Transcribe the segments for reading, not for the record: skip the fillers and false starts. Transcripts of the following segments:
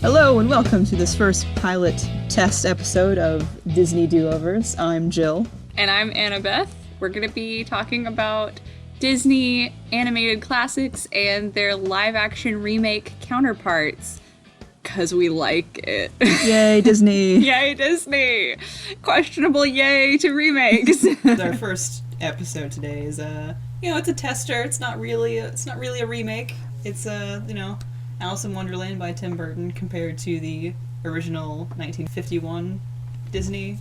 Hello and welcome to this first pilot test episode of Disney Do-Overs. I'm Jill. And I'm Annabeth. We're going to be talking about Disney animated classics and their live-action remake counterparts. Because we like it. Yay, Disney! Yay, Disney! Questionable yay to remakes! Our first episode today is, it's a tester. It's not really a remake. It's, Alice in Wonderland by Tim Burton compared to the original 1951 Disney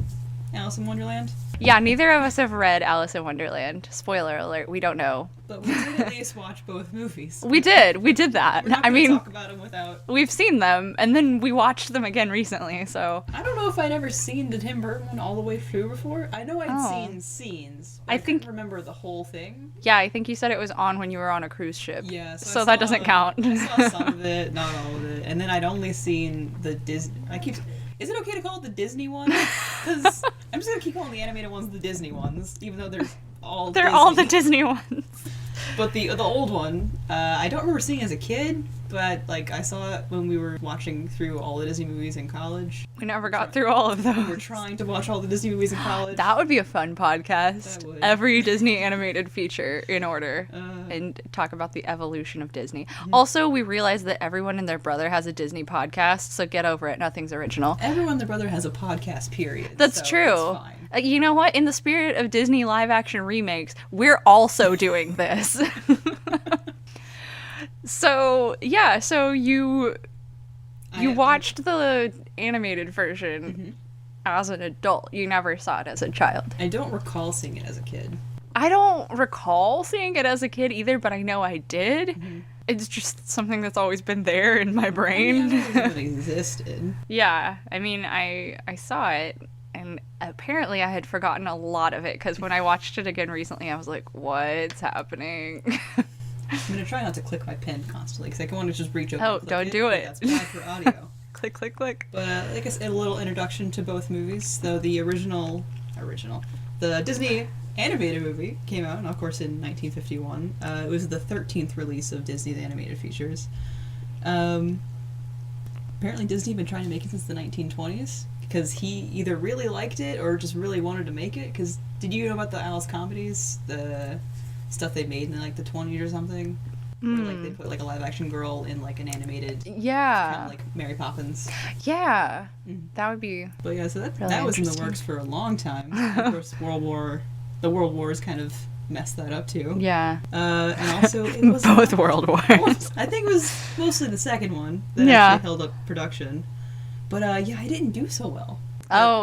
Alice in Wonderland. Yeah, neither of us have read Alice in Wonderland. Spoiler alert, we don't know. But we did at least watch both movies. We did that. We're not gonna talk about them without... We've seen them, and then we watched them again recently, so... I don't know if I'd ever seen the Tim Burton one all the way through before. I know I'd seen scenes, but I couldn't remember the whole thing. Yeah, I think you said it was on when you were on a cruise ship. Yeah, so that doesn't count. I saw some of it, not all of it. And then I'd only seen the Disney... Is it okay to call it the Disney one? Because I'm just going to keep calling the animated ones the Disney ones, even though they're all the Disney ones. But the old one, I don't remember seeing as a kid, but I saw it when we were watching through all the Disney movies in college. We never got through all of those. We were trying to watch all the Disney movies in college. That would be a fun podcast. That would. Every Disney animated feature in order, and talk about the evolution of Disney. Also, we realized that everyone and their brother has a Disney podcast, so get over it. Nothing's original. Everyone and their brother has a podcast, period. That's true. You know what? In the spirit of Disney live-action remakes, we're also doing this. So you watched the animated version as an adult. You never saw it as a child. I don't recall seeing it as a kid. I don't recall seeing it as a kid either, but I know I did. Mm-hmm. It's just something that's always been there in my brain. It existed. Yeah, I mean, I saw it. And apparently I had forgotten a lot of it, because when I watched it again recently, I was like, what's happening? I'm going to try not to click my pen constantly, because I want to just reach over and click don't do it. That's bad for audio. Click, click, click. But I guess a little introduction to both movies. Though the the Disney animated movie came out, of course, in 1951. It was the 13th release of Disney's animated features. Apparently Disney had been trying to make it since the 1920s. Because he either really liked it or just really wanted to make it. Because did you know about the Alice comedies? The stuff they made in the 20s or something? Where they put a live action girl in an animated... Yeah. Kind of like Mary Poppins. Yeah. That would be... But yeah, so really that was in the works for a long time. Of course, the World Wars kind of messed that up too. Yeah. And also it was... Both World Wars. I think it was mostly the second one that actually held up production. But I didn't do so well.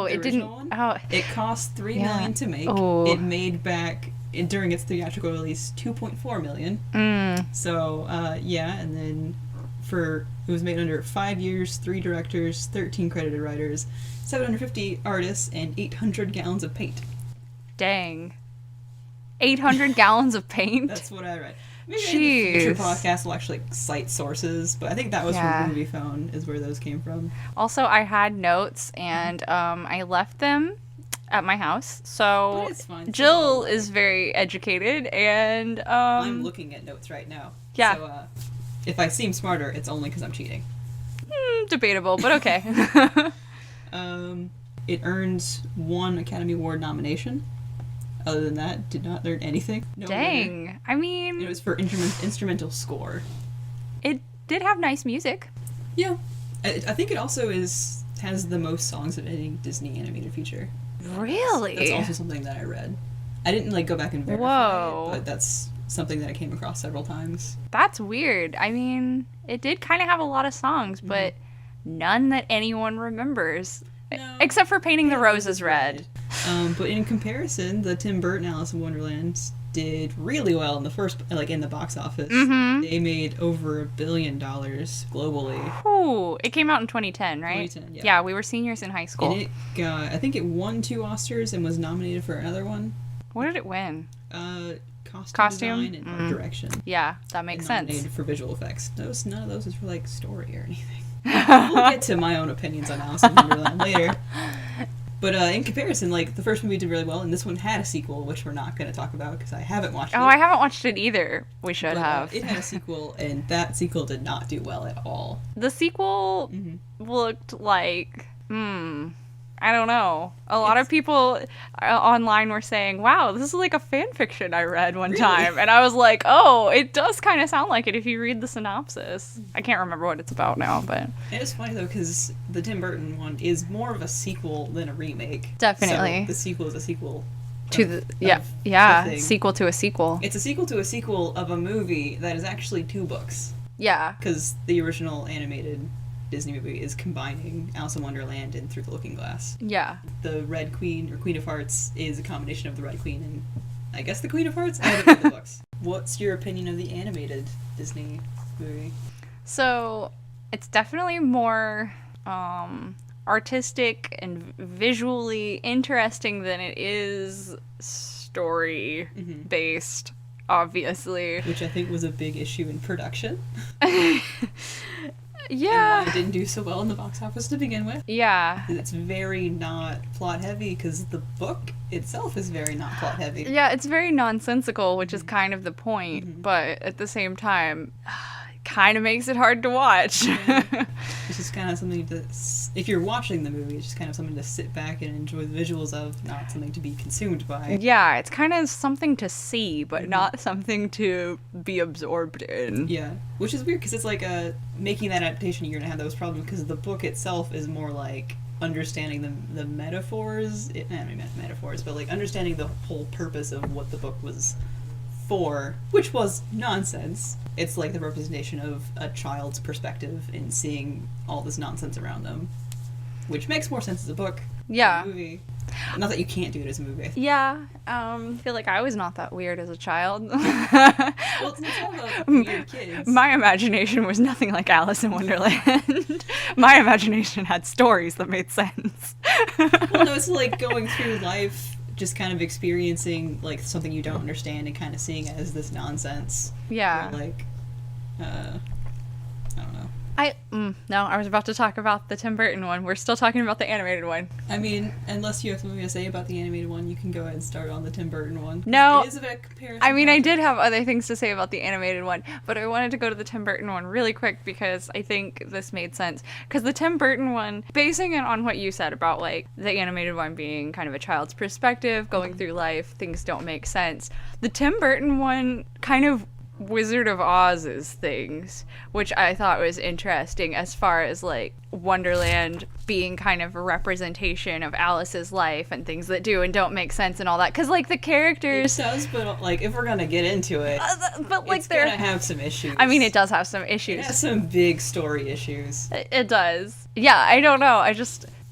It didn't. It cost $3 million to make. Oh. It made back during its theatrical release $2.4 million. So and then it was made under 5 years, 3 directors, 13 credited writers, 750 artists, and 800 gallons of paint. Dang. 800 gallons of paint? That's what I read. Maybe in the future podcast will actually cite sources, but I think that was from Movie Phone is where those came from. Also, I had notes, and I left them at my house, so Jill is very educated, and... I'm looking at notes right now. Yeah. So, if I seem smarter, it's only because I'm cheating. Debatable, but okay. It earned 1 Academy Award nomination. Other than that, did not learn anything. No Dang. winner. I mean... It was for instrumental score. It did have nice music. Yeah. I think it also has the most songs of any Disney animated feature. Really? That's also something that I read. I didn't, go back and verify it, but that's something that I came across several times. That's weird. I mean, it did kind of have a lot of songs, but none that anyone remembers. No. Except for Painting the Roses Red. But in comparison, the Tim Burton Alice in Wonderland did really well in the box office. Mm-hmm. They made over $1 billion globally. Ooh, it came out in 2010, right? 2010, yeah. Yeah, we were seniors in high school. And I think it won 2 Oscars and was nominated for another one. What did it win? Costume design and art direction. Yeah, that makes sense. Nominated for visual effects. None of those was for story or anything. We'll get to my own opinions on Alice in Wonderland later. But in comparison, like, the first movie did really well, and this one had a sequel, which we're not going to talk about because I haven't watched it. Oh, I haven't watched it either. We should But, have. It had a sequel, and that sequel did not do well at all. The sequel looked like, I don't know. A lot of people online were saying, wow, this is like a fan fiction I read one time. And I was like, oh, it does kind of sound like it if you read the synopsis. I can't remember what it's about now, but... It is funny, though, because the Tim Burton one is more of a sequel than a remake. Definitely. So the sequel is a sequel to the sequel to a sequel. It's a sequel to a sequel of a movie that is actually 2 books. Yeah. Because the original animated Disney movie is combining Alice in Wonderland and Through the Looking Glass. Yeah. The Red Queen, or Queen of Hearts, is a combination of the Red Queen and, I guess, the Queen of Hearts? I haven't read the books. What's your opinion of the animated Disney movie? So, it's definitely more artistic and visually interesting than it is story-based, obviously. Which I think was a big issue in production. Yeah. And why it didn't do so well in the box office to begin with. Yeah. It's very not plot heavy because the book itself is very not plot heavy. Yeah, it's very nonsensical, which is kind of the point, but at the same time, it kind of makes it hard to watch. It's just kind of something to, if you're watching the movie, it's just kind of something to sit back and enjoy the visuals of, not something to be consumed by. Yeah, it's kind of something to see, but not something to be absorbed in. Yeah, which is weird because it's like making that adaptation, you're going to have those problems because the book itself is more like understanding the metaphors, metaphors, but like understanding the whole purpose of what the book was for, which was nonsense. It's like the representation of a child's perspective in seeing all this nonsense around them, which makes more sense as a book than a movie. Not that you can't do it as a movie. Yeah, I feel like I was not that weird as a child. Well, it's all about weird kids. My imagination was nothing like Alice in Wonderland. My imagination had stories that made sense. Well, no, it's like going through life, just kind of experiencing like something you don't understand and kind of seeing it as this nonsense. Yeah. Or, like, I don't know. No, I was about to talk about the Tim Burton one. We're still talking about the animated one. I mean, unless you have something to say about the animated one, you can go ahead and start on the Tim Burton one. No. It is a bit comparison. I mean, I did have other things to say about the animated one, but I wanted to go to the Tim Burton one really quick because I think this made sense. Because the Tim Burton one, basing it on what you said about, like, the animated one being kind of a child's perspective, going through life, things don't make sense. The Tim Burton one kind of Wizard of Oz's things, which I thought was interesting as far as like Wonderland being kind of a representation of Alice's life and things that do and don't make sense and all that. Because like the characters, it does, but like if we're gonna get into it, but like it's they're gonna have some issues. I mean, it does have some issues. It has some big story issues. It does. Yeah, I don't know.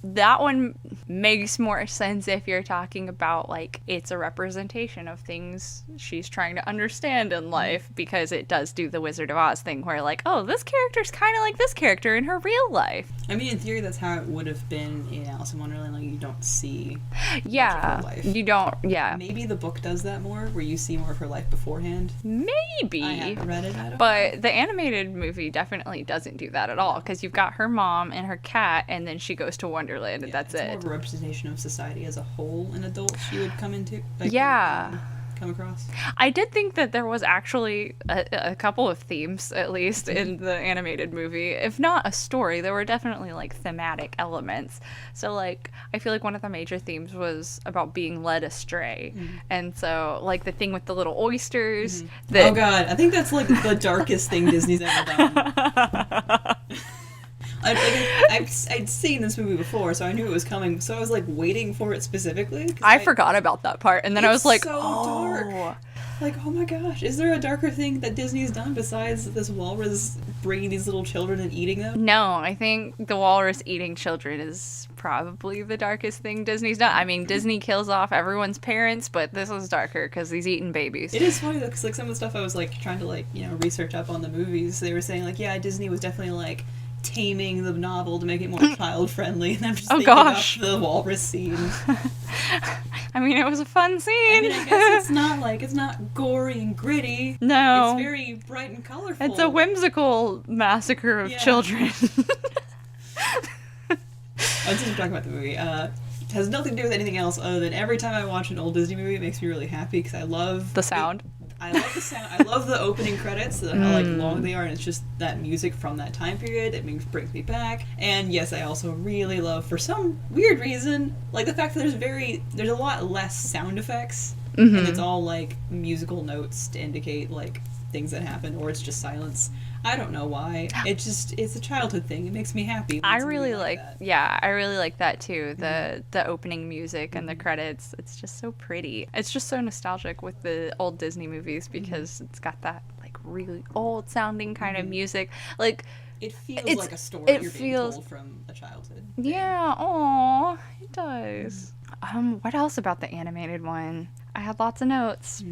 That one makes more sense if you're talking about, like, it's a representation of things she's trying to understand in life, because it does do the Wizard of Oz thing where, like, oh, this character's kind of like this character in her real life. I mean, in theory, that's how it would have been in Alice in Wonderland. Like, you don't see much of Yeah, her life. you don't, yeah. Maybe the book does that more, where you see more of her life beforehand. Maybe. I haven't read it, I don't But the animated movie definitely doesn't do that at all, because you've got her mom and her cat, and then she goes to Wonderland, and that's it's it. more of a representation of society as a whole, an adult she would come into. Like, Yeah. Come across. I did think that there was actually a couple of themes, at least, in the animated movie. If not a story, there were definitely, like, thematic elements. So, like, I feel like one of the major themes was about being led astray. And so, like, the thing with the little oysters. That... Oh, God. I think that's, like, the darkest thing Disney's ever done. I'd seen this movie before, so I knew it was coming. So I was like waiting for it specifically. I forgot about that part, and then I was like, so dark. Like, oh my gosh, is there a darker thing that Disney's done besides this walrus bringing these little children and eating them? No, I think the walrus eating children is probably the darkest thing Disney's done. I mean, Disney kills off everyone's parents, but this is darker because he's eating babies. It is funny though, because like some of the stuff I was like trying to like research up on the movies, they were saying like, yeah, Disney was definitely like taming the novel to make it more child friendly, and I'm just thinking about the walrus scene. I mean, it was a fun scene. I mean, I guess it's not gory and gritty. No, it's very bright and colorful. It's a whimsical massacre of children. Since we're talking about the movie, has nothing to do with anything else other than every time I watch an old Disney movie, it makes me really happy because I love The sound. I love the sound. I love the opening credits, how like long they are, and it's just that music from that time period that brings me back. And yes, I also really love, for some weird reason, like the fact that there's a lot less sound effects, and it's all like musical notes to indicate like things that happen, or it's just silence. I don't know why. It's a childhood thing. It makes me happy. I really like that. I really like that too. The opening music and the credits. It's just so pretty. It's just so nostalgic with the old Disney movies because it's got that like really old sounding kind of music. Like it feels like a story you're being told from a childhood thing. Yeah, aw, it does. What else about the animated one? I had lots of notes.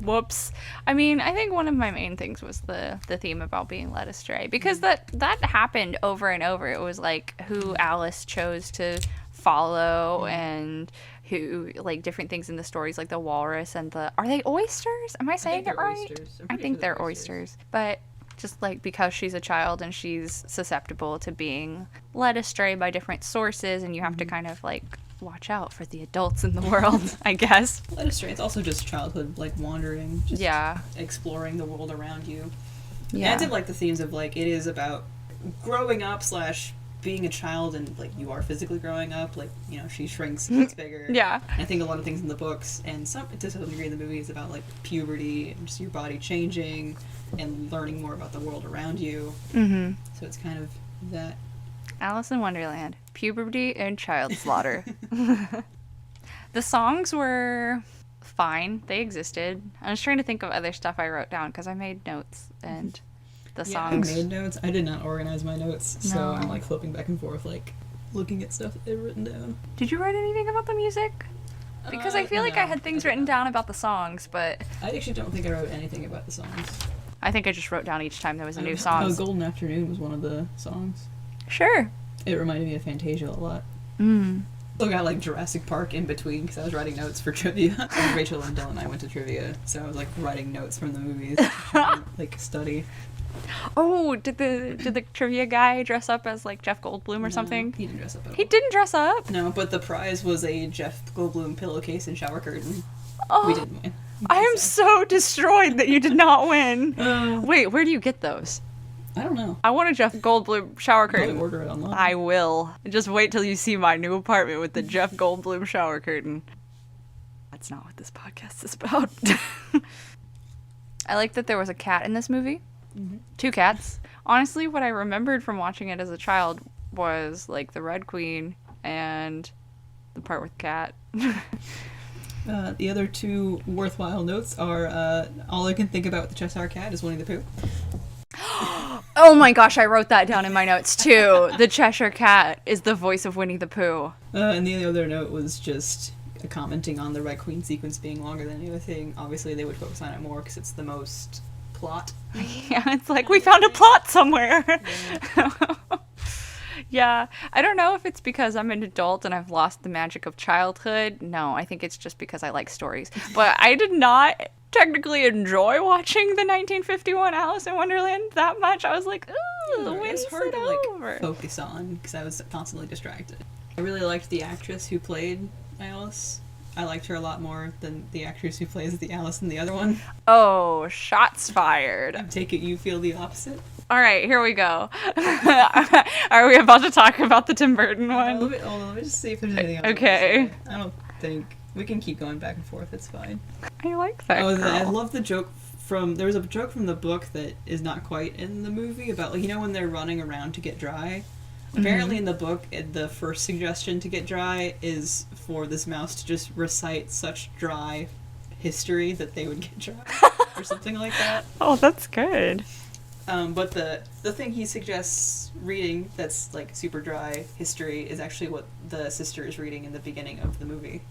Whoops. I mean, I think one of my main things was the theme about being led astray, because that happened over and over. It was like who Alice chose to follow and who, like, different things in the stories, like the walrus and are they oysters? Am I saying it right? I think they're oysters. But just like because she's a child and she's susceptible to being led astray by different sources, and you have to kind of like watch out for the adults in the world, I guess. Led astray. It's also just childhood, like wandering, just exploring the world around you. Yeah, and I did like the themes of like it is about growing up / being a child, and like you are physically growing up. Like, you know, she shrinks and gets bigger. Yeah, and I think a lot of things in the books and some to some degree in the movie is about like puberty and just your body changing and learning more about the world around you. So it's kind of that. Alice in Wonderland, puberty and child slaughter. The songs were fine. They existed. I was trying to think of other stuff I wrote down because I made notes, and the songs. I made notes. I did not organize my notes, so I'm like flipping back and forth, like looking at stuff that they've written down. Did you write anything about the music? Because I feel like I had things written down about the songs, but I actually don't think I wrote anything about the songs. I think I just wrote down each time there was a new song. Oh, Golden Afternoon was one of the songs. Sure. It reminded me of Fantasia a lot. Still got like Jurassic Park in between because I was writing notes for trivia. And Rachel and Dylan and I went to trivia, so I was like writing notes from the movies, like study. Oh, did the trivia guy dress up as like Jeff Goldblum or something? He didn't dress up at all. He didn't dress up? No, but the prize was a Jeff Goldblum pillowcase and shower curtain. Oh, we didn't win. I am so destroyed that you did not win. Wait, where do you get those? I don't know. I want a Jeff Goldblum shower curtain. Probably order it online. I will. Just wait till you see my new apartment with the Jeff Goldblum shower curtain. That's not what this podcast is about. I like that there was a cat in this movie. 2 cats. Honestly, what I remembered from watching it as a child was like the Red Queen and the part with the cat. The other 2 worthwhile notes are all I can think about with the Cheshire Cat is Winnie the Pooh. Oh my gosh, I wrote that down in my notes too. The Cheshire Cat is the voice of Winnie the Pooh. And the other note was just commenting on the Red Queen sequence being longer than any other thing. Obviously, they would focus on it more because it's the most plot. Yeah, it's like we found a plot somewhere. Yeah, I don't know if it's because I'm an adult and I've lost the magic of childhood. No, I think it's just because I like stories. But I did not technically enjoy watching the 1951 Alice in Wonderland that much. I was like, ooh, the wind's hard to over. like focus on because I was constantly distracted. I really liked the actress who played Alice. I liked her a lot more than the actress who plays the Alice in the other one. Oh, shots fired. I take it you feel the opposite? All right, here we go. Are we about to talk about the Tim Burton one? Hold on, let me just see if there's anything else. Okay. I don't think. We can keep going back and forth, it's fine. I like that girl. I love the joke there was a joke from the book that is not quite in the movie about, like, you know when they're running around to get dry? Apparently in the book, the first suggestion to get dry is for this mouse to just recite such dry history that they would get dry. Or something like that. Oh, that's good. But the thing he suggests reading that's like super dry history is actually what the sister is reading in the beginning of the movie.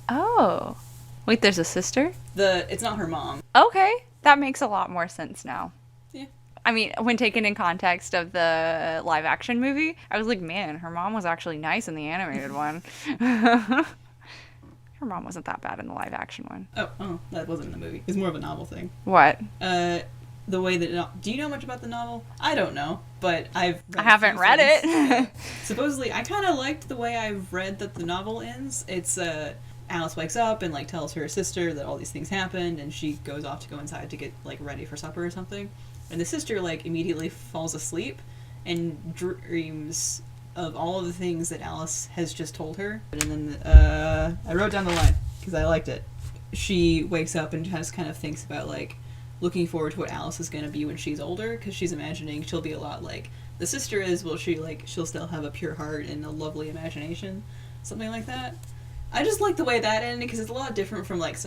Oh. Wait, there's a sister? It's not her mom. Okay. That makes a lot more sense now. Yeah. I mean, when taken in context of the live action movie, I was like, man, her mom was actually nice in the animated one. Her mom wasn't that bad in the live action one. Oh, that wasn't in the movie. It's more of a novel thing. What? the way that... Do you know much about the novel? I don't know, but I haven't read it. Yeah. Supposedly, I kind of liked the way I've read that the novel ends. It's, Alice wakes up and, like, tells her sister that all these things happened, and she goes off to go inside to get, like, ready for supper or something. And the sister, like, immediately falls asleep and dreams of all of the things that Alice has just told her. And then, I wrote down the line, because I liked it. She wakes up and just kind of thinks about, like, looking forward to what Alice is going to be when she's older, because she's imagining she'll be a lot like the sister is. Will she, like, she'll still have a pure heart and a lovely imagination, something like that. I just like the way that ended, because it's a lot different from, like,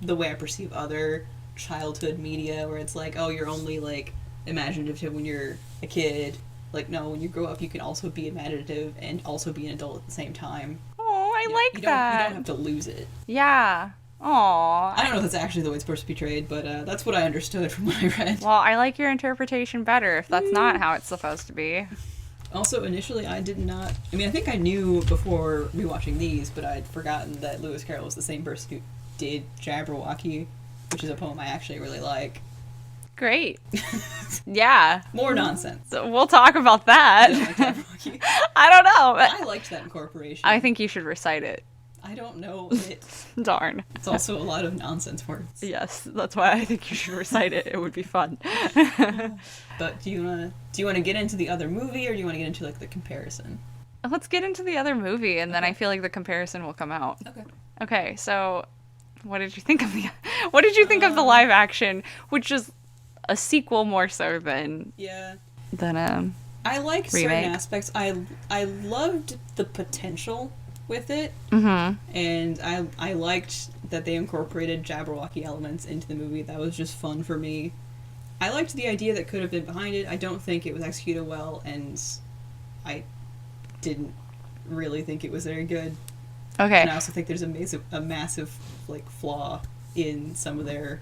the way I perceive other childhood media, where it's like, oh, you're only, like, imaginative when you're a kid. Like, no, when you grow up, you can also be imaginative and also be an adult at the same time. Oh, I like that. You don't have to lose it. Yeah. Aww. I don't know if that's actually the way it's supposed to be portrayed, but that's what I understood from what I read. Well, I like your interpretation better if that's not how it's supposed to be. Also, initially, I did not... I mean, I think I knew before rewatching these, but I'd forgotten that Lewis Carroll was the same person who did Jabberwocky, which is a poem I actually really like. Great. Yeah. More nonsense. So we'll talk about that. I don't like Jabberwocky. I don't know. I liked that incorporation. I think you should recite it. I don't know it. Darn. It's also a lot of nonsense words. Yes, that's why I think you should recite it. It would be fun. But do you want to get into the other movie, or do you want to get into, like, the comparison? Let's get into the other movie, and then I feel like the comparison will come out. Okay. Okay, so what did you think of the live action, which is a sequel more so than I liked remake. certain aspects. I loved the potential with it, and I liked that they incorporated Jabberwocky elements into the movie. That was just fun for me. I liked the idea that could have been behind it. I don't think it was executed well, and I didn't really think it was very good. Okay. And I also think there's a massive like flaw in some of their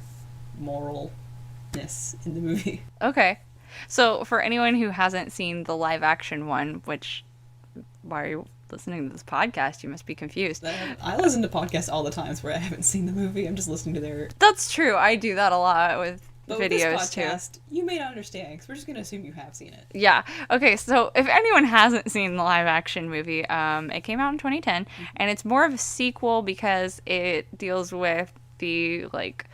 moralness in the movie. Okay. So for anyone who hasn't seen the live action one, which, why are you listening to this podcast? You must be confused. I listen to podcasts all the times where I haven't seen the movie. I'm just listening to their... That's true. I do that a lot with But videos with this podcast, too. You may not understand, because we're just going to assume you have seen it. Yeah. Okay, so if anyone hasn't seen the live action movie, it came out in 2010, and it's more of a sequel because it deals with the, like,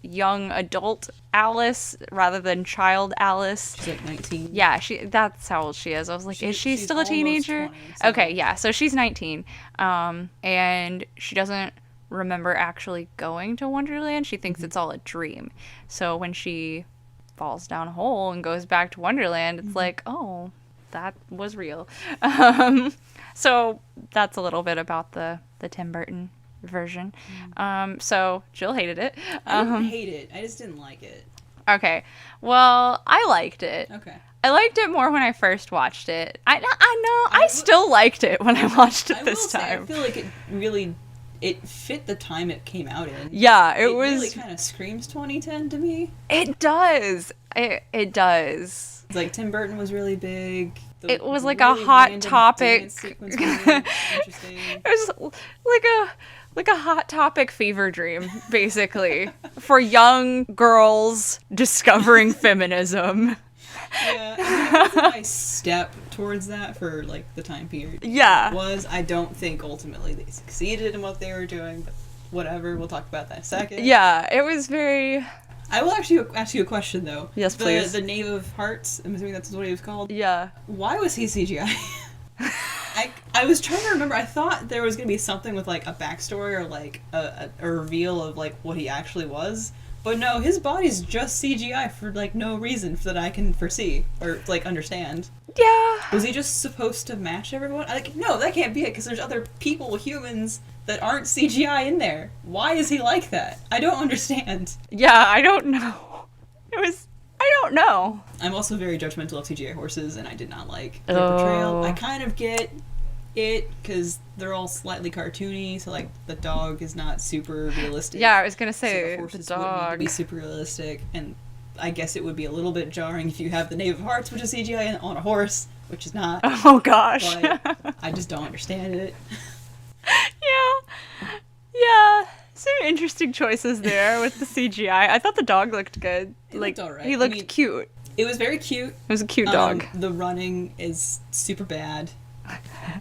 young adult Alice rather than child Alice. She's like 19. Yeah, that's how old she is. I was like, is she still a teenager? 20, so. Okay, yeah, so she's 19. And she doesn't remember actually going to Wonderland. She thinks it's all a dream. So when she falls down a hole and goes back to Wonderland, it's like, oh, that was real. So that's a little bit about the Tim Burton version. So Jill hated it. I didn't hate it. I just didn't like it. Okay. Well, I liked it. Okay. I liked it more when I first watched it. I know. I still liked it when I watched it this time. I feel like it fit the time it came out in. Yeah, it was... It was... really kind of screams 2010 to me. It does. It does. It's like Tim Burton was really big. It was like a hot topic. Really interesting. It was like a hot topic fever dream, basically, for young girls discovering feminism. Yeah, I mean, it was a nice step towards that for, like, the time period. Yeah. It was. I don't think ultimately they succeeded in what they were doing, but whatever. We'll talk about that in a second. Yeah, it was very... I will actually ask you a question, though. Yes, please. The Knave of Hearts, I'm assuming that's what he was called? Yeah. Why was he CGI? I was trying to remember. I thought there was going to be something with, like, a backstory or, like, a reveal of, like, what he actually was. But no, his body's just CGI for, like, no reason that I can foresee or, like, understand. Yeah. Was he just supposed to match everyone? Like, no, that can't be it, because there's other people, humans, that aren't CGI in there. Why is he like that? I don't understand. Yeah, I don't know. I don't know. I'm also very judgmental of CGI horses, and I did not like their portrayal. I kind of get it, because they're all slightly cartoony, so, like, the dog is not super realistic. Yeah, I was gonna say, so the the horses dog wouldn't need to be super realistic, and I guess it would be a little bit jarring if you have the Knave of Hearts, which is CGI, on a horse, which is not. Oh gosh. But I just don't understand it. Yeah. interesting choices there with the CGI. I thought the dog looked good. He looked alright. He looked cute. It was very cute. It was a cute dog. The running is super bad.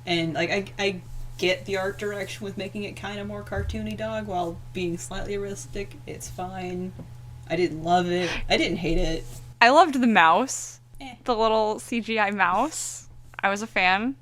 And, like, I get the art direction with making it kind of more cartoony dog while being slightly realistic. It's fine. I didn't love it. I didn't hate it. I loved the mouse. Eh. The little CGI mouse. I was a fan.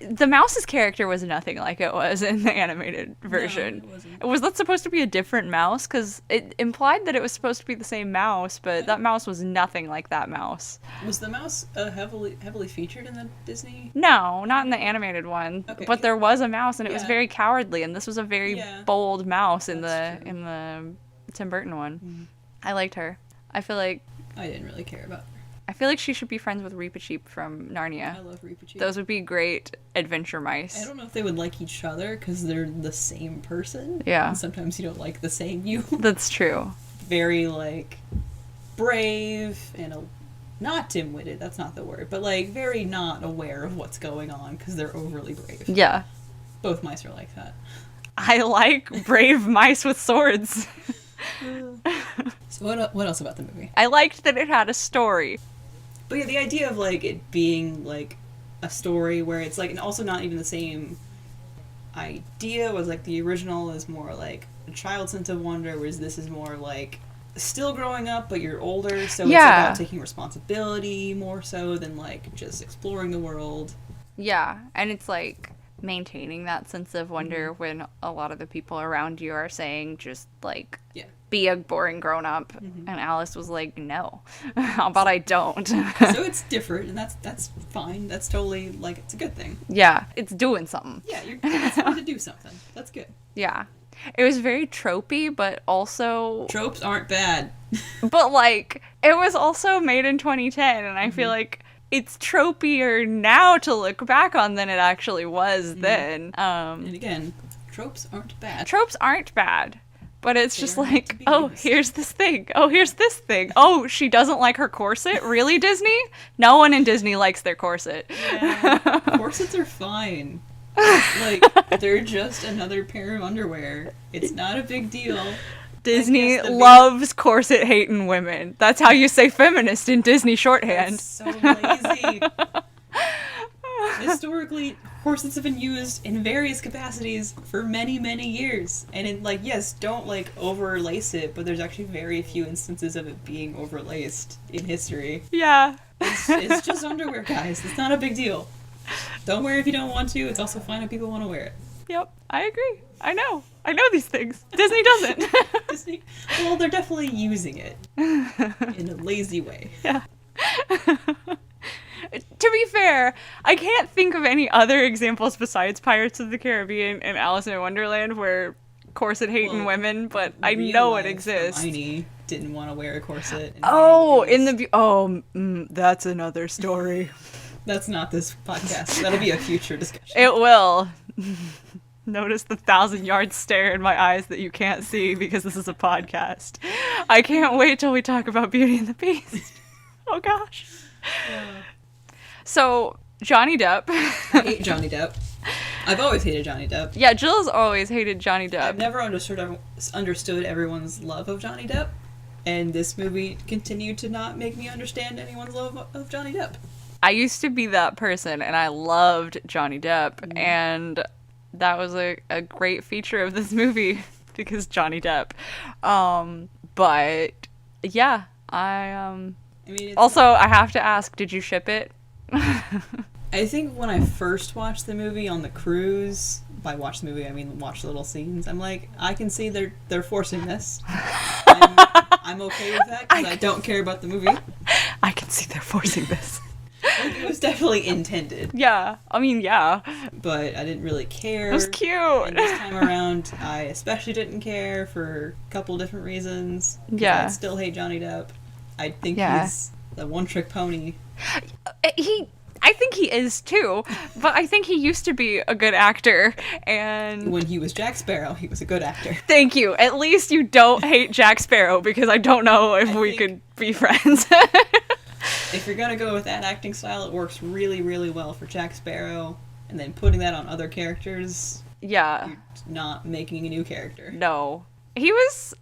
The mouse's character was nothing like it was in the animated version. No, it wasn't. Was that supposed to be a different mouse? Because it implied that it was supposed to be the same mouse, but that mouse was nothing like that mouse. Was the mouse heavily featured in the Disney? No, not in the animated one. Okay. But there was a mouse, and it was Yeah. very cowardly. And this was a very bold mouse in That's the true. Tim Burton one. Mm-hmm. I liked her. I feel like I didn't really care about her. she should be friends with Reepicheep from Narnia. I love Reepicheep. Those would be great adventure mice. I don't know if they would like each other because they're the same person. Yeah. And sometimes you don't like the same you. That's true. Very, like, brave and not dim-witted, that's not the word, but, like, very not aware of what's going on because they're overly brave. Yeah. Both mice are like that. I like brave mice with swords. So what else about the movie? I liked that it had a story. But yeah, the idea of, like, it being, like, a story where it's, like, and also not even the same idea was, like, the original is more, like, a child's sense of wonder, whereas this is more, like, still growing up, but you're older, so it's about taking responsibility more so than, like, just exploring the world. Yeah, and it's like maintaining that sense of wonder Mm-hmm. when a lot of the people around you are saying just, like, Yeah. be a boring grown-up. Mm-hmm. And Alice was like, no. How about I don't? So it's different, and that's fine. That's totally, like, it's a good thing. Yeah, it's doing something. Yeah, it's fun to do something. That's good. Yeah. It was very tropey, but also... Tropes aren't bad. But, like, it was also made in 2010, and I feel like it's tropier now to look back on than it actually was then. And again, tropes aren't bad. Tropes aren't bad, but it's just are meant to like, be oh, used. here's this thing. Oh, here's this thing. Oh, she doesn't like her corset? Really, Disney? No one in Disney likes their corset. Yeah. Corsets are fine. Like, they're just another pair of underwear. It's not a big deal. Disney I guess the big- loves corset-hating women. That's how you say feminist in Disney shorthand. That's so lazy. Historically, corsets have been used in various capacities for many, many years. And in, like, yes, don't, like, overlace it, but there's actually very few instances of it being overlaced in history. Yeah. It's just underwear, guys. It's not a big deal. Don't wear it if you don't want to. It's also fine if people want to wear it. Yep, I agree. I know these things. Disney doesn't. Disney, well, they're definitely using it in a lazy way. Yeah. To be fair, I can't think of any other examples besides Pirates of the Caribbean and Alice in Wonderland where corset-hating Well, women, but I Real know it life, exists. Hermione didn't want to wear a corset. Oh, Hermione was- that's another story. That's not this podcast. That'll be a future discussion. It will. Notice the 1,000-yard stare in my eyes that you can't see because this is a podcast. I can't wait till we talk about Beauty and the Beast. Oh gosh. So, Johnny Depp. I hate Johnny Depp. I've always hated Johnny Depp. Yeah, Jill's always hated Johnny Depp. I've never understood everyone's love of Johnny Depp, and this movie continued to not make me understand anyone's love of Johnny Depp. I used to be that person, and I loved Johnny Depp, and that was a great feature of this movie because Johnny Depp. But yeah, I mean, it's also I have to ask, did you ship it? I think when I first watched the movie on the cruise, by watch the movie I mean watch little scenes, I'm like, I can see they're forcing this. I'm okay with that because I don't care about the movie. I can see they're forcing this. Like, it was definitely intended, Yeah, I mean, yeah. but I didn't really care. It was cute. And this time around, I especially didn't care for a couple different reasons. Yeah. I still hate Johnny Depp. I think Yeah. he's the one-trick pony. I think he is too, but I think he used to be a good actor, and When he was Jack Sparrow, he was a good actor. thank you. At least you don't hate Jack Sparrow, because I don't know if I we think- could be friends. If you're gonna go with that acting style, it works really, really well for Jack Sparrow, and then putting that on other characters, Yeah. you're not making a new character. No. He was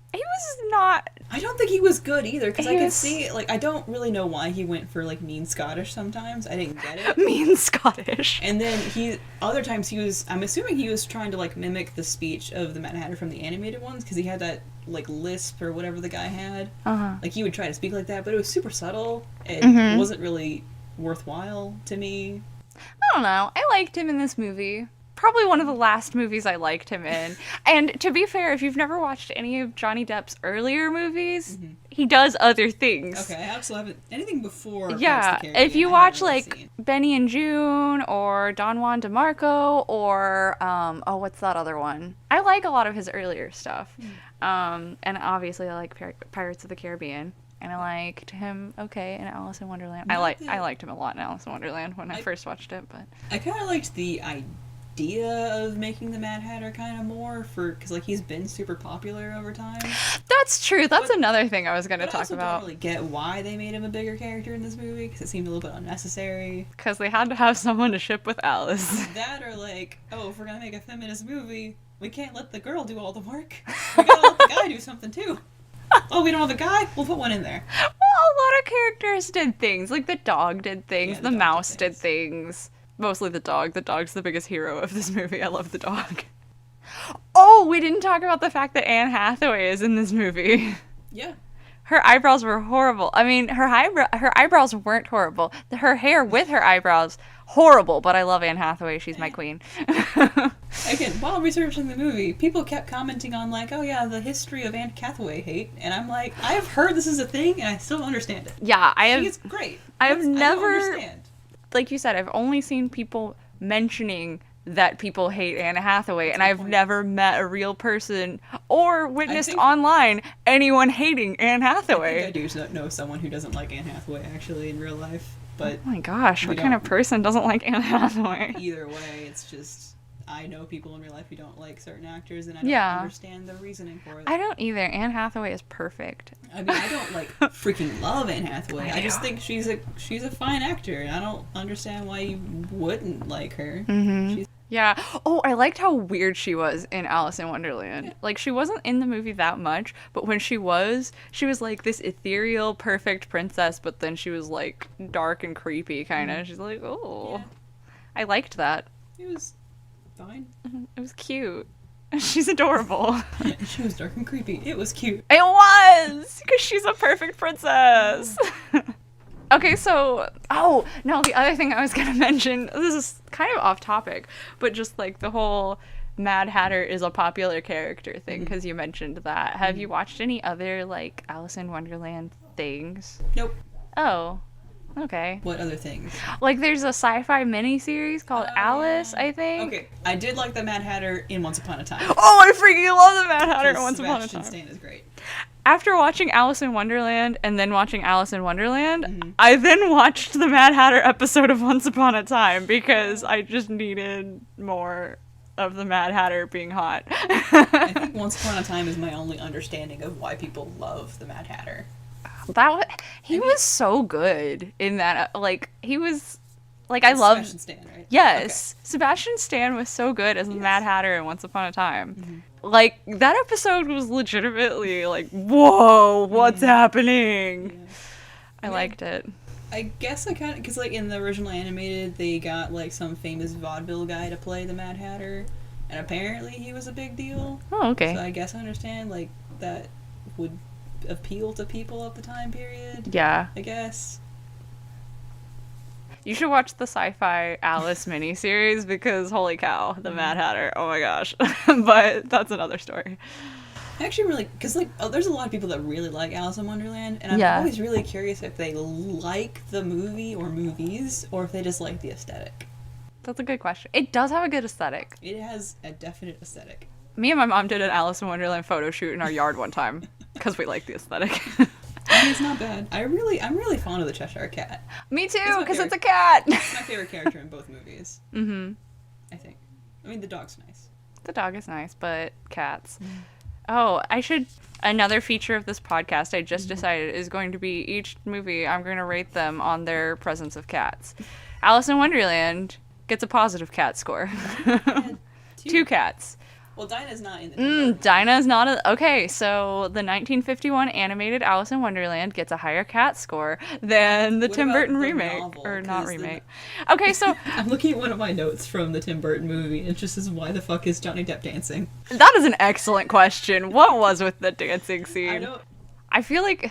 not. I don't think he was good either, because I He can was- see, like, I don't really know why he went for, like, mean Scottish sometimes. I didn't get it. mean Scottish. And then other times he was, I'm assuming he was trying to, like, mimic the speech of the Mad Hatter from the animated ones, because he had that, like, lisp or whatever the guy had. Uh-huh. Like, he would try to speak like that, but it was super subtle. It wasn't really worthwhile to me. I don't know. I liked him in this movie. Probably one of the last movies I liked him in. And to be fair, if you've never watched any of Johnny Depp's earlier movies, he does other things. Okay, I also haven't, anything before Yeah, Pirates of the Caribbean, if you I watch haven't really like seen. Benny and June or Don Juan DeMarco or what's that other one? I like a lot of his earlier stuff. And obviously I like Pirates of the Caribbean. And I liked him in Alice in Wonderland. I liked him a lot in Alice in Wonderland when I first watched it, but I kind of liked the idea of making the Mad Hatter kind of more because like he's been super popular over time. that's true. That's another thing I was going to But I talk also about. don't really get why they made him a bigger character in this movie because it seemed a little bit unnecessary. Because they had to have someone to ship with Alice. That or like, oh, if we're gonna make a feminist movie, we can't let the girl do all the work. We gotta let the guy do something too. Oh, we don't have a guy? We'll put one in there. Well, a lot of characters did things. Like the dog did things, Yeah, the the dog mouse did did things. Mostly the dog. The dog's the biggest hero of this movie. I love the dog. Oh, we didn't talk about the fact that Anne Hathaway is in this movie. Yeah. Her eyebrows were horrible. I mean, her eyebrows weren't horrible. Her hair with her eyebrows, horrible. But I love Anne Hathaway. She's my queen. Again, while researching the movie, people kept commenting on like, oh yeah, the history of Anne Hathaway hate, and I'm like, I have heard this is a thing, and I still don't understand it. Yeah, I have. She's great. I have I don't never- understand. Like you said, I've only seen people mentioning that people hate Anne Hathaway, and I've never met a real person or witnessed think- online anyone hating Anne I Hathaway. think I do know someone who doesn't like Anne Hathaway actually in real life, but Oh my gosh, We what kind of don't. person doesn't like Anne Hathaway? either way, it's just I know people in real life who don't like certain actors, and I don't Yeah. understand the reasoning for it. I don't either. Anne Hathaway is perfect. I mean, I don't like freaking love Anne Hathaway. I just know. think she's a fine actor, and I don't understand why you wouldn't like her. Mm-hmm. She's Yeah. Oh, I liked how weird she was in Alice in Wonderland. Like, she wasn't in the movie that much, but when she was like this ethereal, perfect princess, but then she was like dark and creepy, kind of. She's like, oh. Yeah. I liked that. It was fine. It was cute. She's adorable. She was dark and creepy. It was cute. It was! Because she's a perfect princess. Okay, so, oh, no, the other thing I was going to mention, this is kind of off topic, but just like the whole Mad Hatter is a popular character thing, because you mentioned that. Have you watched any other, like, Alice in Wonderland things? Nope. Oh, okay. What other things? Like, there's a sci-fi miniseries called Alice, I think. Okay, I did like the Mad Hatter in Once Upon a Time. Oh, I freaking love the Mad Hatter Once Upon a Sebastian Time. Stan is great. After watching Alice in Wonderland and then watching Alice in Wonderland, I then watched the Mad Hatter episode of Once Upon a Time because I just needed more of the Mad Hatter being hot. I think Once Upon a Time is my only understanding of why people love the Mad Hatter. He was so good in that. Like, he was, like, I love. Sebastian Stan, right? Yes, Sebastian Stan was so good as the Mad Hatter in Once Upon a Time. Like, that episode was legitimately like, whoa, what's happening? Yeah. I liked it. I guess I kind of, because like in the original animated, they got like some famous vaudeville guy to play the Mad Hatter, and apparently he was a big deal. Oh, okay. So I guess I understand like that would appeal to people of the time period. Yeah. I guess. You should watch the sci-fi Alice miniseries because holy cow, the Mad Hatter. Oh my gosh. But that's another story. I actually really, because like, there's a lot of people that really like Alice in Wonderland, and I'm Yeah. always really curious if they like the movie or movies, or if they just like the aesthetic. That's a good question. It does have a good aesthetic. It has a definite aesthetic. Me and my mom did an Alice in Wonderland photo shoot in our yard one time because we like the aesthetic. I mean, it's not bad. I'm really fond of the Cheshire Cat. Me too, my because it's a favorite. cat. It's my favorite character in both movies. Mm-hmm. I think. I mean, the dog's nice. The dog is nice, but cats. Oh, another feature of this podcast I just decided is going to be each movie I'm going to rate them on their presence of cats. Alice in Wonderland gets a positive cat score. 2 cats. Well, Dinah's not in the Tim Burton one. Dinah's not a... Okay, so the 1951 animated Alice in Wonderland gets a higher cat score than the What Tim about Burton the remake. novel? Or not 'Cause the remake. Okay, so I'm looking at one of my notes from the Tim Burton movie, and it just says, why the fuck is Johnny Depp dancing? that is an excellent question. What was with the dancing I scene? don't... I feel like...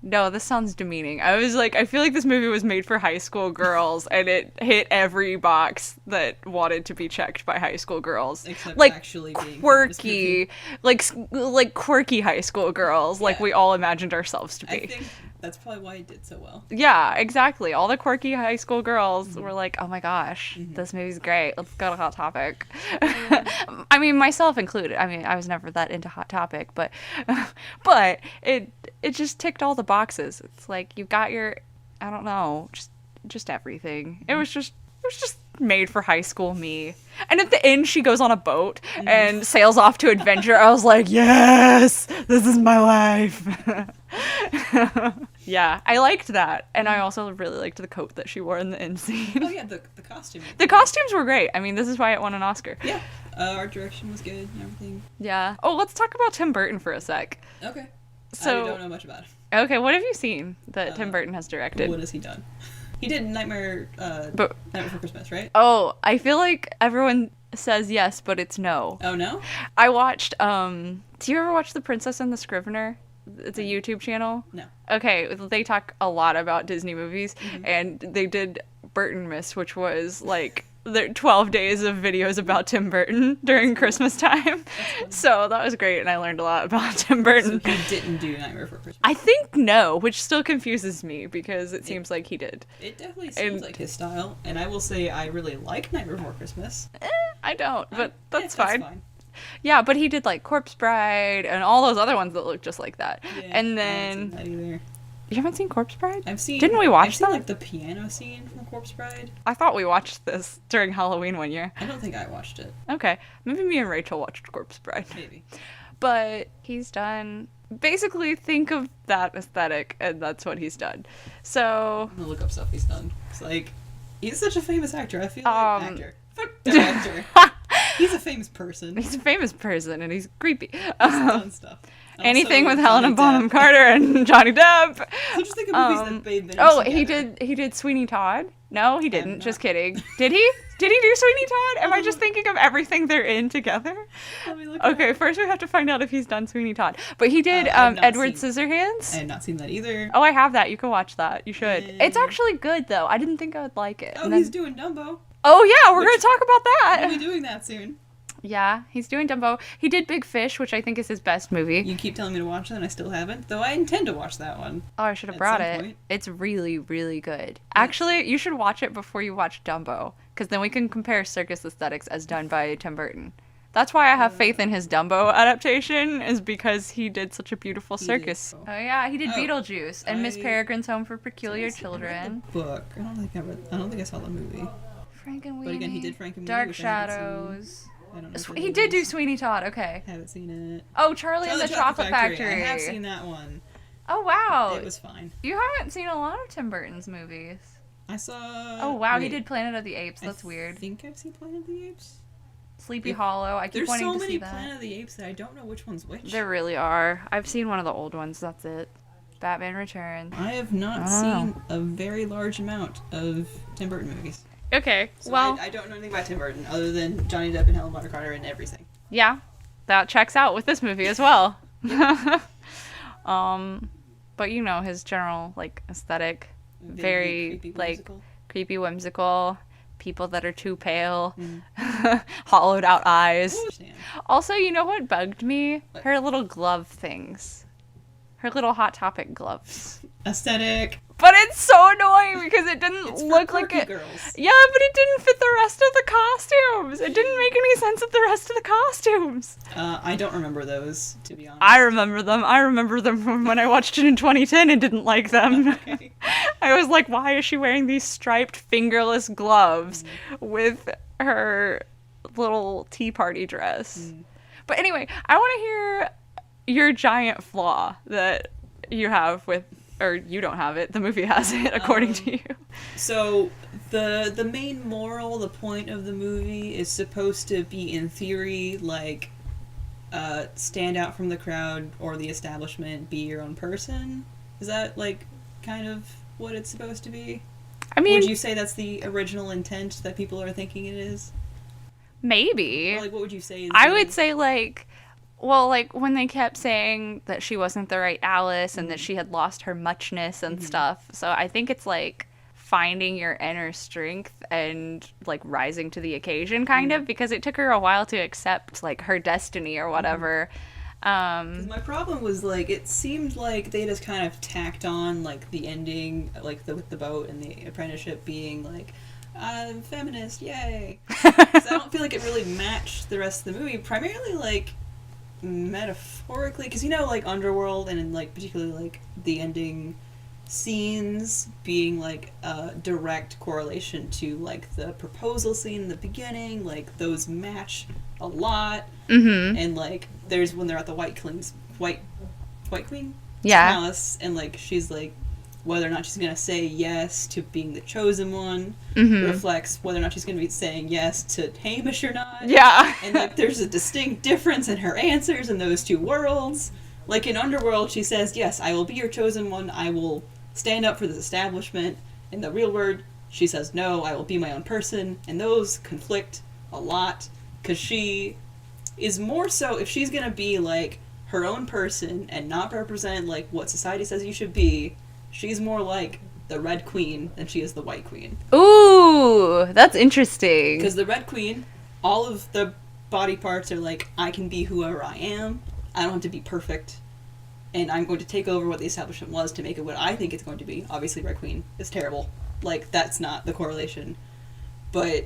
No, this sounds demeaning. I was like, I feel like this movie was made for high school girls, and it hit every box that wanted to be checked by high school girls. Except like actually being quirky, like quirky high school girls, like Yeah. we all imagined ourselves to be. I think that's probably why it did so well. Yeah, exactly. All the quirky high school girls were like, oh my gosh, this movie's great. Let's go to Hot Topic. I mean, myself included. I mean, I was never that into Hot Topic, but it just ticked all the boxes. It's like you got your, I don't know, just everything. It was just made for high school me. And at the end, she goes on a boat and sails off to adventure. I was like, yes, this is my life. Yeah, I liked that. And I also really liked the coat that she wore in the end scene. Oh yeah, the costume. The costumes were great. I mean, this is why it won an Oscar. Yeah, art direction was good and everything. Yeah. Oh, let's talk about Tim Burton for a sec. Okay. So- I don't know much about him. Okay, what have you seen that Tim Burton has directed? What has he done? He did Nightmare Before Christmas, right? Oh, I feel like everyone says yes, but it's no. Oh no? I watched, do you ever watch The Princess and the Scrivener? It's a YouTube channel. No. Okay, they talk a lot about Disney movies, and they did Burton Miss, which was like the 12 days of videos about Tim Burton during Christmas time. So that was great, and I learned a lot about Tim Burton. So he didn't do Nightmare Before Christmas. I think no, which still confuses me because it seems like he did. It definitely seems like his style, and I will say I really like Nightmare Before Christmas. I don't, but Yeah, that's fine. fine. Yeah, but he did like Corpse Bride and all those other ones that look just like that. Yeah, And I haven't then seen that either. you haven't seen Corpse Bride? I've seen. Didn't we watch I've seen, that? like the piano scene from Corpse Bride. I thought we watched this during Halloween one year. I don't think I watched it. Okay, maybe me and Rachel watched Corpse Bride. Maybe. But he's done basically think of that aesthetic, and that's what he's done. So I'm gonna look up stuff he's done. It's like he's such a famous actor. I feel like actor. Fuck director. He's a famous person. he's a famous person, and he's creepy. He's done stuff. And Anything also with Helena Johnny Bonham Depp. Carter and Johnny Depp. So just think of movies that they've been in Oh, together. he did Sweeney Todd. No, he didn't. not. Just kidding. Did he? Did he do Sweeney Todd? Am I just thinking of everything they're in together? Let me look Okay, first we have to find out if he's done Sweeney Todd. But he did I've not Edward seen- Scissorhands. I have not seen that either. Oh, I have that. You can watch that. You should. Yeah. It's actually good though. I didn't think I would like it. Oh, And then- he's doing Dumbo. Oh yeah, we're Which- gonna talk about We'll be that. doing that soon. Yeah, he's doing Dumbo. He did Big Fish, which I think is his best movie. You keep telling me to watch that, and I still haven't. Though I intend to watch that one. Oh, I should have At brought some it. point. It's really, really good. Actually, you should watch it before you watch Dumbo, because then we can compare circus aesthetics as done by Tim Burton. That's why I have faith in his Dumbo adaptation, is because he did such a beautiful circus. did. Oh yeah, he did Oh, Beetlejuice and Miss I- Peregrine's Home for Peculiar I read Children. the book. I don't think I saw the movie. Frankenweenie. But again, he did Frankenweenie, Dark which I haven't Shadows. I don't know. if He it did do is. Sweeney Todd. Okay. Haven't seen it. Oh, Charlie and the Chocolate Factory. I have seen that one. Oh wow. It was fine. You haven't seen a lot of Tim Burton's movies. I saw. Oh wow, he wait, did Planet of the Apes. I That's weird. think I've seen Planet of the Apes. Sleepy If- Hollow. I keep There's wanting so to many see that. Planet of the Apes that I don't know which one's which. There really are. I've seen one of the old ones. That's it. Batman Returns. I have not Oh. seen a very large amount of Tim Burton movies. Okay. So Well, I don't know anything about Tim Burton other than Johnny Depp and Helena Bonham Carter and everything. yeah, that checks out with this movie as well. But you know his general like aesthetic, very creepy, like whimsical. creepy, whimsical. People that are too pale, hollowed out eyes. I understand. Also, you know what bugged me? What? Her little glove things. Her little Hot Topic gloves. Aesthetic. But it's so annoying because it didn't It's for look like quirky it. girls. Yeah, but it didn't fit the rest of the costumes. It didn't make any sense with the rest of the costumes. I don't remember those, to be honest. I remember them. I remember them from when I watched it in 2010 and didn't like them. Okay. I was like, why is she wearing these striped fingerless gloves with her little tea party dress? But anyway, I want to hear your giant flaw that you have with or you don't have it. The movie has it, according to you. So the main moral, the point of the movie is supposed to be, in theory, like, stand out from the crowd or the establishment, be your own person. Is that, like, kind of what it's supposed to be? I mean, would you say that's the original intent that people are thinking it is? Maybe. Or, like, what would you say is I would say, like, well, like, when they kept saying that she wasn't the right Alice and that she had lost her muchness and stuff. So I think it's, like, finding your inner strength and, like, rising to the occasion, kind of, because it took her a while to accept, like, her destiny or whatever. 'Cause my problem was, like, it seemed like they just kind of tacked on, like, the ending, like, with the boat and the apprenticeship being, like, I'm feminist, yay! 'Cause I don't feel like it really matched the rest of the movie, primarily, like, metaphorically, because, you know, like, Underworld and, like, particularly, like, the ending scenes being, like, a direct correlation to, like, the proposal scene in the beginning, like, those match a lot. And, like, there's when they're at the White Queen? Yeah. Palace, and, like, she's, like, whether or not she's gonna say yes to being the chosen one reflects whether or not she's gonna be saying yes to Hamish or not. Yeah. And, like, there's a distinct difference in her answers in those two worlds. Like, in Underworld, she says, yes, I will be your chosen one, I will stand up for this establishment. In the real world, she says, no, I will be my own person. And those conflict a lot, because she is more so, if she's gonna be, like, her own person and not represent, like, what society says you should be, she's more like the Red Queen than she is the White Queen. Ooh, that's interesting. Because the Red Queen, all of the body parts are like, I can be whoever I am, I don't have to be perfect, and I'm going to take over what the establishment was to make it what I think it's going to be. Obviously, Red Queen is terrible. Like, that's not the correlation. But,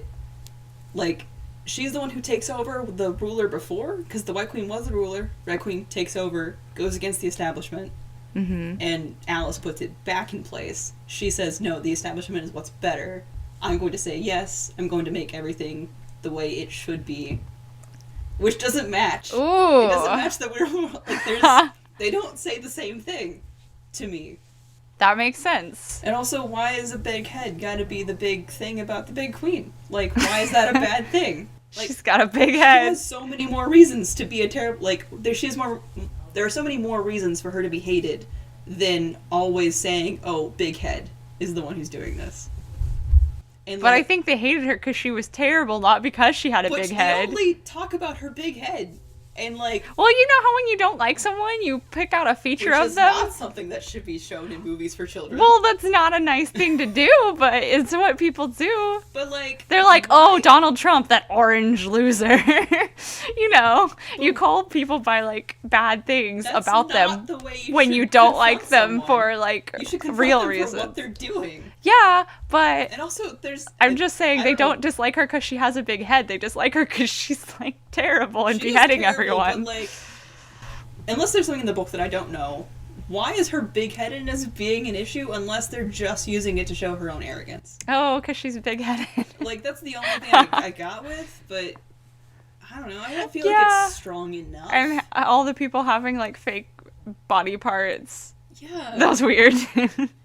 like, she's the one who takes over the ruler before, because the White Queen was the ruler. Red Queen takes over, goes against the establishment, and Alice puts it back in place. She says, no, the establishment is what's better. I'm going to say yes. I'm going to make everything the way it should be. Which doesn't match. Ooh. It doesn't match the weird world. Like, there's... They don't say the same thing to me. That makes sense. And also, why is a big head gotta be the big thing about the big queen? Like, why is that a bad thing? Like, She's got a big she head. has so many more reasons to be a terrible... Like, there are so many more reasons for her to be hated than always saying, oh, big head is the one who's doing this. And, But like, I think they hated her because she was terrible, not because she had a big head. They only talk about her big head. And, like... Well, you know how when you don't like someone, you pick out a feature which of is them? not something that should be shown in movies for children. Well, that's not a nice thing to do, but it's what people do. But, like... They're like, oh, Donald Trump, that orange loser. You know, you call people by, like, bad things That's about not them the way you when should you don't confront like them someone. for, like, You should confront real them reasons. for what they're doing. Yeah, but And also, there's... I'm just saying I they don't know. don't dislike her because she has a big head. They dislike her because she's, like, terrible and She is beheading terrible, everyone. But, like, unless there's something in the book that I don't know, why is her big-headedness being an issue unless they're just using it to show her own arrogance? Oh, because she's big-headed. Like, that's the only thing I got with, but... I don't know, I don't feel like Yeah. it's strong enough. And all the people having, like, fake body parts. Yeah. That was weird.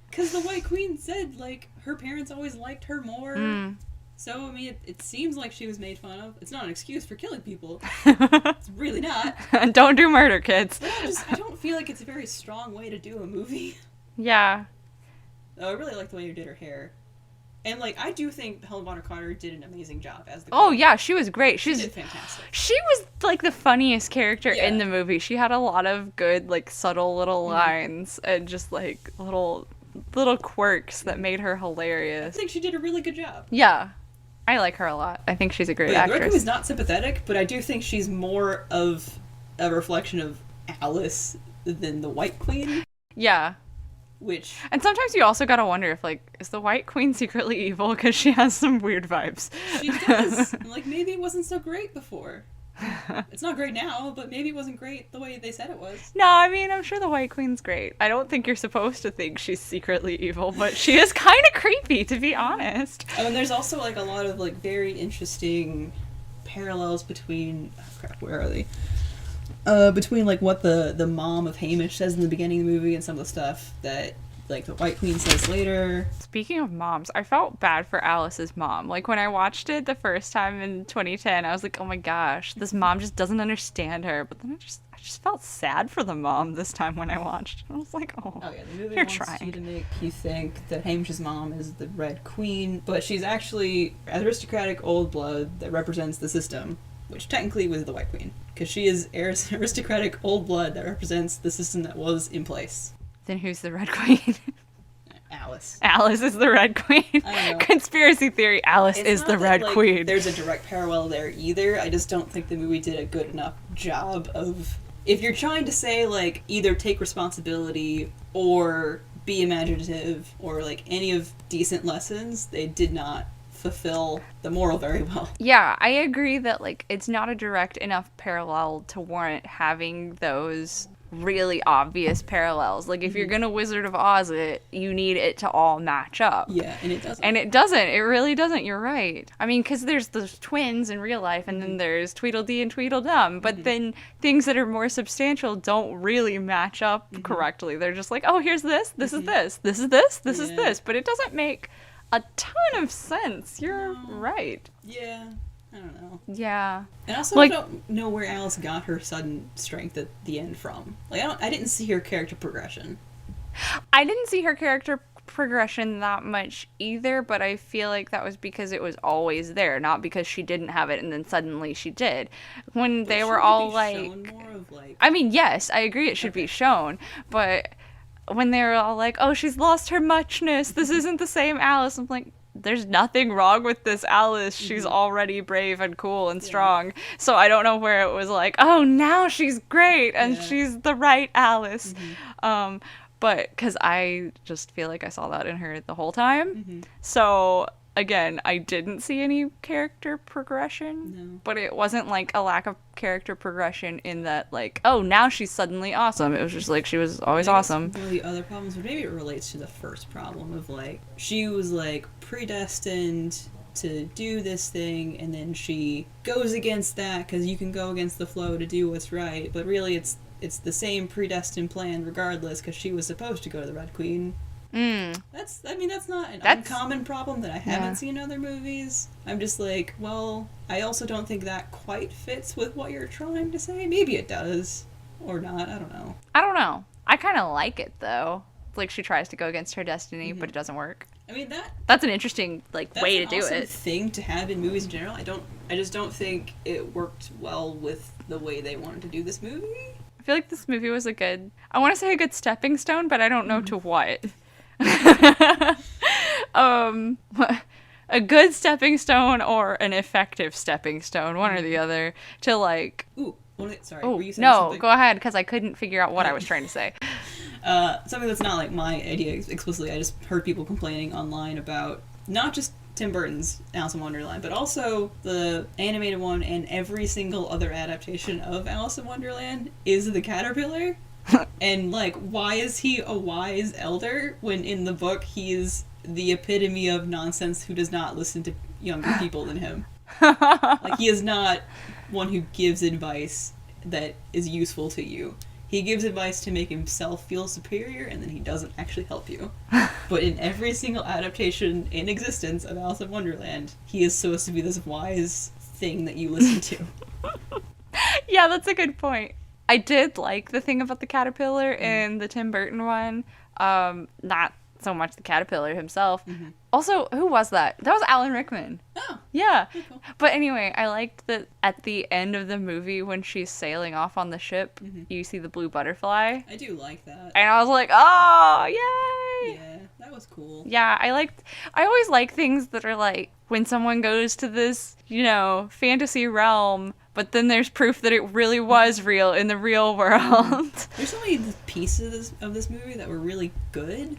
Because the White Queen said, like, her parents always liked her more. So, I mean, it seems like she was made fun of. It's not an excuse for killing people. It's really not. Don't do murder, kids. But I don't feel like it's a very strong way to do a movie. Yeah. Oh, I really like the way you did her hair. And, like, I do think Helen Bonham Carter did an amazing job as the Oh, Queen. yeah, she was great. She did fantastic. She was, like, the funniest character in Yeah. the movie. She had a lot of good, like, subtle little lines and just, like, little quirks that made her I hilarious. think she did a really good job. Yeah. I like her a lot. I think she's a great But yeah, the Red actress. Queen is not sympathetic, but I do think she's more of a reflection of Alice than the White Queen, Yeah. which... And sometimes you also gotta wonder if, like, is the White Queen secretly evil? Because she has some weird vibes. She does. Like, maybe it wasn't so great before. It's not great now, but maybe it wasn't great the way they said it was. No, I mean, I'm sure the White Queen's great. I don't think you're supposed to think she's secretly evil, but she is kind of creepy, to be honest. Oh, and there's also, like, a lot of, like, very interesting parallels between... Oh, crap, where are they? Between, like, what the mom of Hamish says in the beginning of the movie and some of the stuff that like the White Queen says later. Speaking of moms, I felt bad for Alice's mom. Like, when I watched it the first time in 2010, I was like, oh my gosh, this mom just doesn't understand her. But then I just felt sad for the mom this time when I watched. I was like, oh Yeah, the movie you're wants trying. you to make you think that Hamish's mom is the Red Queen, but she's actually aristocratic old blood that represents the system, which technically was the White Queen, because she is aristocratic old blood that represents the system that was in place. Then who's the Red Queen? Alice. Alice is the Red Queen. I don't know. Conspiracy theory, Alice It's is not the that, Red like, Queen. There's a direct parallel there either. I just don't think the movie did a good enough job of... If you're trying to say, like, either take responsibility or be imaginative or, like, any of decent lessons, they did not fulfill the moral very well. Yeah, I agree that, like, it's not a direct enough parallel to warrant having those really obvious parallels. Like, if you're gonna Wizard of Oz it, you need it to all match up. Yeah, and it doesn't. And it doesn't. It really doesn't. You're right. I mean, because there's the twins in real life, and then there's Tweedledee and Tweedledum. But then things that are more substantial don't really match up correctly. They're just like, oh, here's this, this is this, this is this, this is this. But it doesn't make a ton of sense. You're right. Yeah, I don't know. Yeah. And also, Like- I don't know where Alice got her sudden strength at the end from. Like, I didn't see her character progression. I didn't see her character progression that much either, but I feel like that was because it was always there, not because she didn't have it and then suddenly she did. When they were all like, Shown more of, like... I mean, yes, I agree it should be shown, but when they were all like, oh, she's lost her muchness, this isn't the same Alice, I'm like, there's nothing wrong with this Alice. She's already brave and cool and strong. So I don't know where it was like, oh, now she's great and she's the right Alice. But because I just feel like I saw that in her the whole time. So again, I didn't see any character progression, but it wasn't like a lack of character progression in that, like, oh, now she's suddenly awesome. It was just like she was always awesome. One of the other problems, but maybe it relates to the first problem of, like, she was, like, predestined to do this thing, and then she goes against that because you can go against the flow to do what's right, but really it's the same predestined plan regardless because she was supposed to go to the Red Queen. That's not an uncommon problem that I haven't seen in other movies. I'm just like, well, I also don't think that quite fits with what you're trying to say. Maybe it does. Or not, I don't know. I don't know. I kind of like it, though. Like, she tries to go against her destiny, but it doesn't work. I mean, that's an interesting, like, way to do That's an it. awesome thing to have in movies in general. I just don't think it worked well with the way they wanted to do this movie. I feel like this movie was I want to say a good stepping stone, but I don't know to what. A good stepping stone or an effective stepping stone, one or the other, to, like... Ooh, sorry, Oh, were you saying no, something? go ahead, because I couldn't figure out what I was trying to say. Something that's not, like, my idea explicitly. I just heard people complaining online about not just Tim Burton's Alice in Wonderland, but also the animated one and every single other adaptation of Alice in Wonderland is the caterpillar. And, like, why is he a wise elder when in the book he is the epitome of nonsense who does not listen to younger people than him? Like, he is not one who gives advice that is useful to you. He gives advice to make himself feel superior, and then he doesn't actually help you. But in every single adaptation in existence of Alice in Wonderland, he is supposed to be this wise thing that you listen to. Yeah, that's a good point. I did like the thing about the caterpillar in the Tim Burton one. Not so much the caterpillar himself. Also, who was that? That was Alan Rickman. Oh. Yeah. Cool. But anyway, I liked that at the end of the movie when she's sailing off on the ship, you see the blue butterfly. I do like that. And I was like, oh, yay! Yeah, that was cool. Yeah, I always like things that are like, when someone goes to this, fantasy realm, but then there's proof that it really was real in the real world. There's so many pieces of this movie that were really good.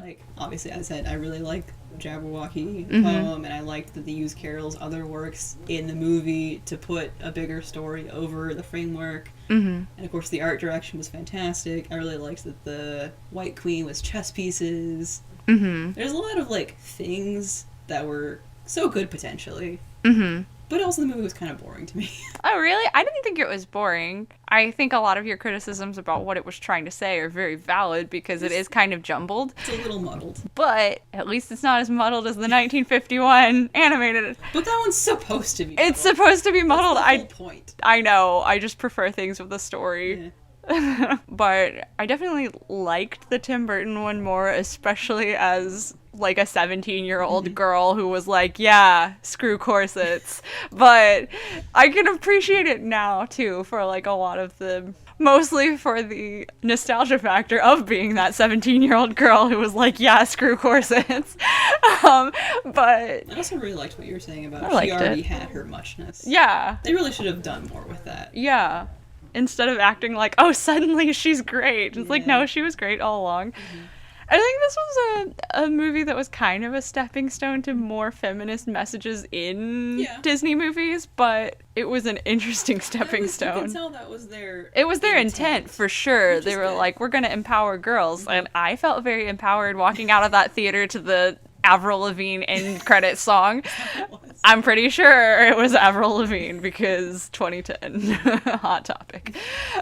Like, obviously, as I said, I really like Jabberwocky poem, and I liked that they used Carol's other works in the movie to put a bigger story over the framework. And of course, the art direction was fantastic. I really liked that the White Queen was chess pieces. There's a lot of, like, things that were so good potentially. But also the movie was kind of boring to me. Oh, really? I didn't think it was boring. I think a lot of your criticisms about what it was trying to say are very valid because it is kind of jumbled. It's a little muddled. But at least it's not as muddled as the 1951 animated. But that one's supposed to be It's supposed to be muddled. That's the whole point. I know. I just prefer things with a story. Yeah. But I definitely liked the Tim Burton one more, especially as like a 17-year-old girl who was like, yeah, screw corsets. But I can appreciate it now too for like a lot of the, mostly for the nostalgia factor of being that 17-year-old girl who was like, yeah, screw corsets. But I also really liked what you were saying about I she liked already it. had her muchness. Yeah. They really should have done more with that. Yeah. Instead of acting like, oh, suddenly she's great. It's like, no, she was great all along. I think this was a movie that was kind of a stepping stone to more feminist messages in Disney movies, but it was an interesting stepping stone. You can tell that was their It was their intent for sure. They were good. like, we're going to empower girls. And I felt very empowered walking out of that theater to the Avril Lavigne end credit song. I'm pretty sure it was Avril Lavigne because 2010. Hot Topic.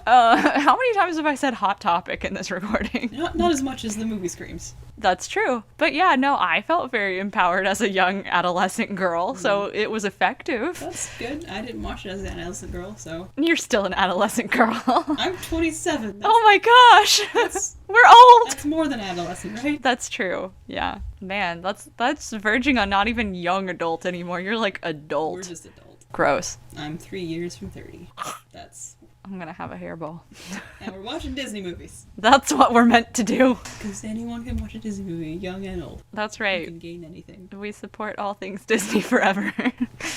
How many times have I said Hot Topic in this recording? Not as much as the movie screams. That's true. But yeah, no, I felt very empowered as a young adolescent girl, so it was effective. That's good. I didn't watch it as an adolescent girl, so. You're still an adolescent girl. I'm 27. Oh my gosh! That's- We're old! That's more than adolescent, right? That's true. Yeah. Man, that's verging on not even young adult anymore. You're like adult. We're just adult. Gross. I'm 3 years from 30. That's. I'm gonna have a hairball. And we're watching Disney movies. That's what we're meant to do. Because anyone can watch a Disney movie, young and old. That's You right. can gain anything. We support all things Disney forever.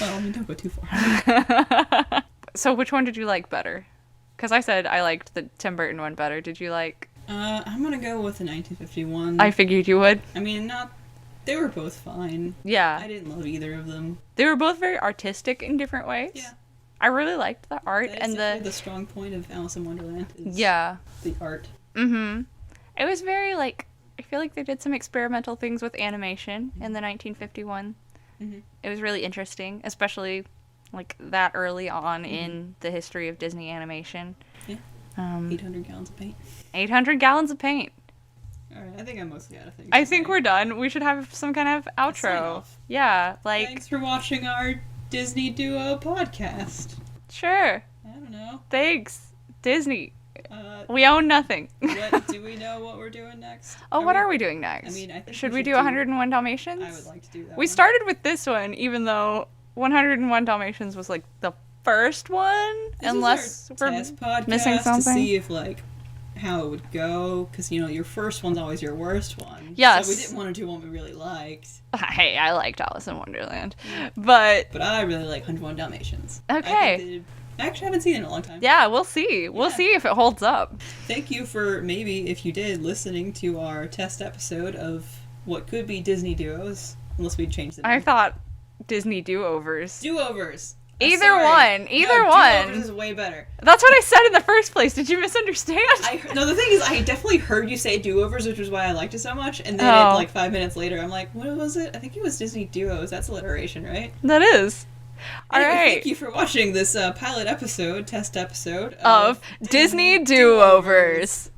Well, I mean, don't go too far. So which one did you like better? Because I said I liked the Tim Burton one better. Did you like... I'm gonna go with the 1951. I figured you would. I mean, not. They were both fine. Yeah. I didn't love either of them. They were both very artistic in different ways. Yeah. I really liked the art That is and definitely the strong point of Alice in Wonderland. Is Yeah. The art. Mm-hmm. It was very, like, I feel like they did some experimental things with animation in the 1951. Mm-hmm. It was really interesting, especially, like, that early on in the history of Disney animation. Yeah. 800 gallons of paint. 800 gallons of paint. Alright, I think I'm mostly out of things. I think we're done. We should have some kind of sign outro. off. Yeah, like, Thanks for watching our Disney Duo podcast. sure. I don't know. Thanks. Disney. Uh, We own nothing. what do we know what we're doing next? What are we doing next? I mean, I think should we we should do 101 Dalmatians? I would like to do that. We started with this one, even though 101 Dalmatians was like the first one, unless this is our we're test podcast missing something. to see if how it would go, because your first one's always your worst one. Yes. So we didn't want to do one we really liked. Hey, I liked Alice in Wonderland, but But I really like 101 Dalmatians. Okay. I actually haven't seen it in a long time. yeah, we'll see. We'll Yeah. see if it holds up. Thank you for maybe, if you did, listening to our test episode of what could be Disney duos, unless we change the name. I thought Disney do-overs. Do-overs. Either one. Do-overs is way better. That's what I said in the first place. Did you misunderstand? No, the thing is, I definitely heard you say do-overs, which was why I liked it so much, and then Oh. like 5 minutes later, I'm like, what was it? I think it was Disney duos. That's alliteration, right? That is. Anyway, All right. Thank you for watching this pilot episode, test episode Of Disney do-overs.